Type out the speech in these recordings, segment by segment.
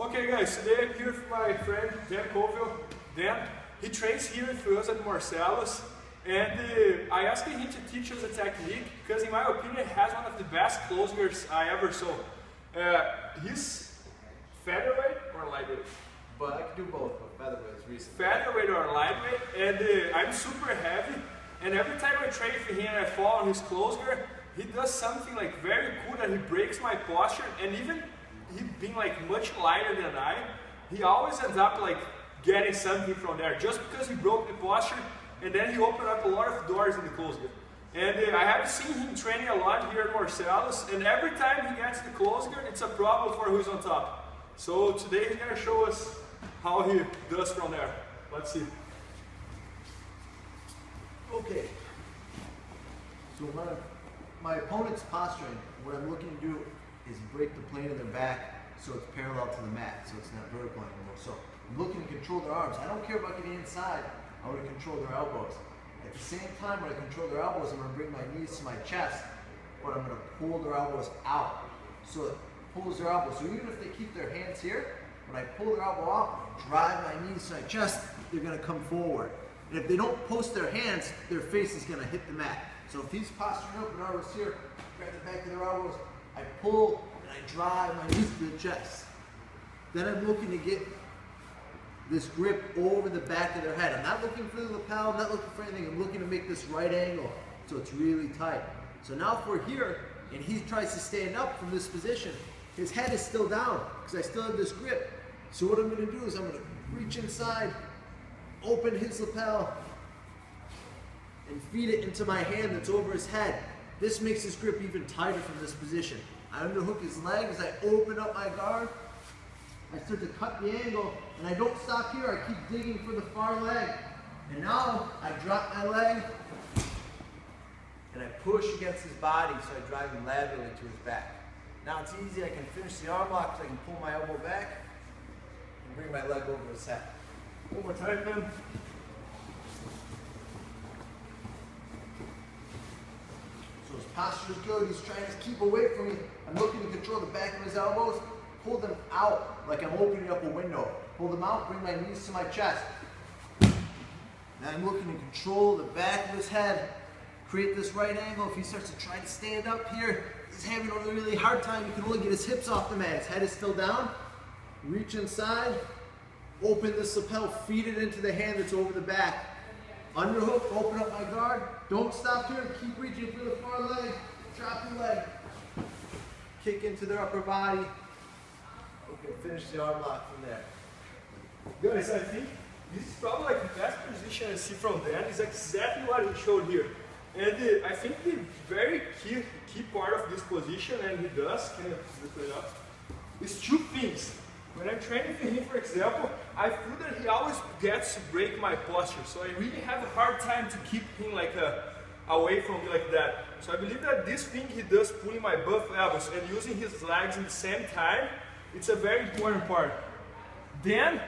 Okay guys, today I'm here with my friend Dan Covel. Dan, he trains here with us at Marcelo's, and I asked him to teach us a technique because in my opinion he has one of the best closers I ever saw. He's featherweight or lightweight? But I can do both, but featherweight is recent. Featherweight or lightweight, and I'm super heavy, and every time I train with him and I fall on his closer, he does something like very cool that he breaks my posture, and even he being like much lighter than I, he always ends up like getting something from there just because he broke the posture, and then he opened up a lot of doors in the closer. And I have seen him training a lot here at Marcelo's, and every time he gets the closer, it's a problem for who's on top. So today he's gonna show us how he does from there. Let's see. Okay. So my opponent's posturing, what I'm looking to do is break the plane of their back so it's parallel to the mat, so it's not vertical anymore. So I'm looking to control their arms. I don't care about getting inside, I want to control their elbows. At the same time, when I control their elbows, I'm going to bring my knees to my chest, but I'm going to pull their elbows out. So it pulls their elbows. So even if they keep their hands here, when I pull their elbow out, drive my knees to my chest, they're going to come forward. And if they don't post their hands, their face is going to hit the mat. So if he's posturing up, Bernardo's here, grab the back of their elbows, I pull and I drive my knees to the chest. Then I'm looking to get this grip over the back of their head. I'm not looking for the lapel, I'm not looking for anything. I'm looking to make this right angle so it's really tight. So now if we're here and he tries to stand up from this position, his head is still down because I still have this grip. So what I'm going to do is I'm going to reach inside, open his lapel, and feed it into my hand that's over his head. This makes his grip even tighter from this position. I underhook his leg as I open up my guard. I start to cut the angle, and I don't stop here. I keep digging for the far leg. And now I drop my leg, and I push against his body, so I drive him laterally to his back. Now it's easy. I can finish the arm lock, so I can pull my elbow back and bring my leg over his head. One more time, man. So his posture's good. He's trying to keep away from me. I'm looking to control the back of his elbows. Pull them out like I'm opening up a window. Pull them out, bring my knees to my chest. Now I'm looking to control the back of his head, create this right angle. If he starts to try to stand up here, he's having a really hard time. You can only get his hips off the mat. His head is still down. Reach inside, open this lapel, feed it into the hand that's over the back. Underhook, open up my guard. Don't stop here, keep reaching for the far leg. Drop your leg. Kick into their upper body. Okay, finish the arm lock from there. Guys, I think this is probably like the best position I see from Dan. Is exactly what he showed here. And I think the very key part of this position, and he does, can you look it up, is two things. When I'm training for him, for example, I feel that he always gets to break my posture. So I really have a hard time to keep him like away from me like that. So I believe that this thing he does, pulling my both elbows and using his legs in the same time, it's a very important part. Then,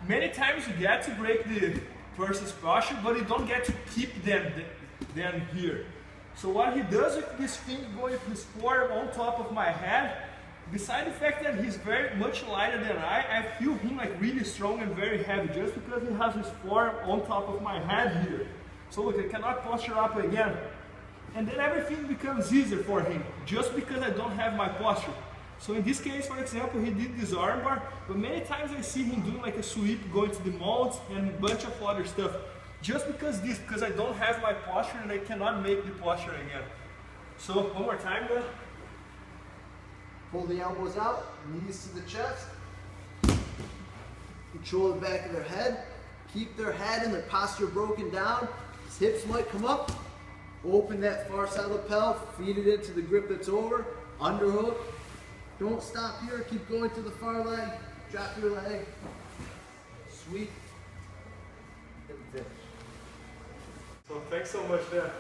many times you get to break the person's posture, but you don't get to keep them here. So what he does with this thing, going with his forearm on top of my head, beside the fact that he's very much lighter than I feel him like really strong and very heavy just because he has his forearm on top of my head here. So look, I cannot posture up again. And then everything becomes easier for him just because I don't have my posture. So in this case, for example, he did this armbar, but many times I see him doing like a sweep, going to the molds and a bunch of other stuff. Just because I don't have my posture and I cannot make the posture again. So one more time then. Pull the elbows out, knees to the chest. Control the back of their head. Keep their head and their posture broken down. His hips might come up. Open that far side lapel, feed it into the grip that's over. Underhook. Don't stop here, keep going to the far leg. Drop your leg. Sweep. So thanks so much, Dan.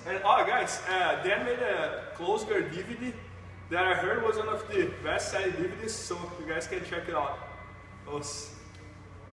And guys, Dan made a close guard DVD that I heard was one of the best selling DVDs, so you guys can check it out.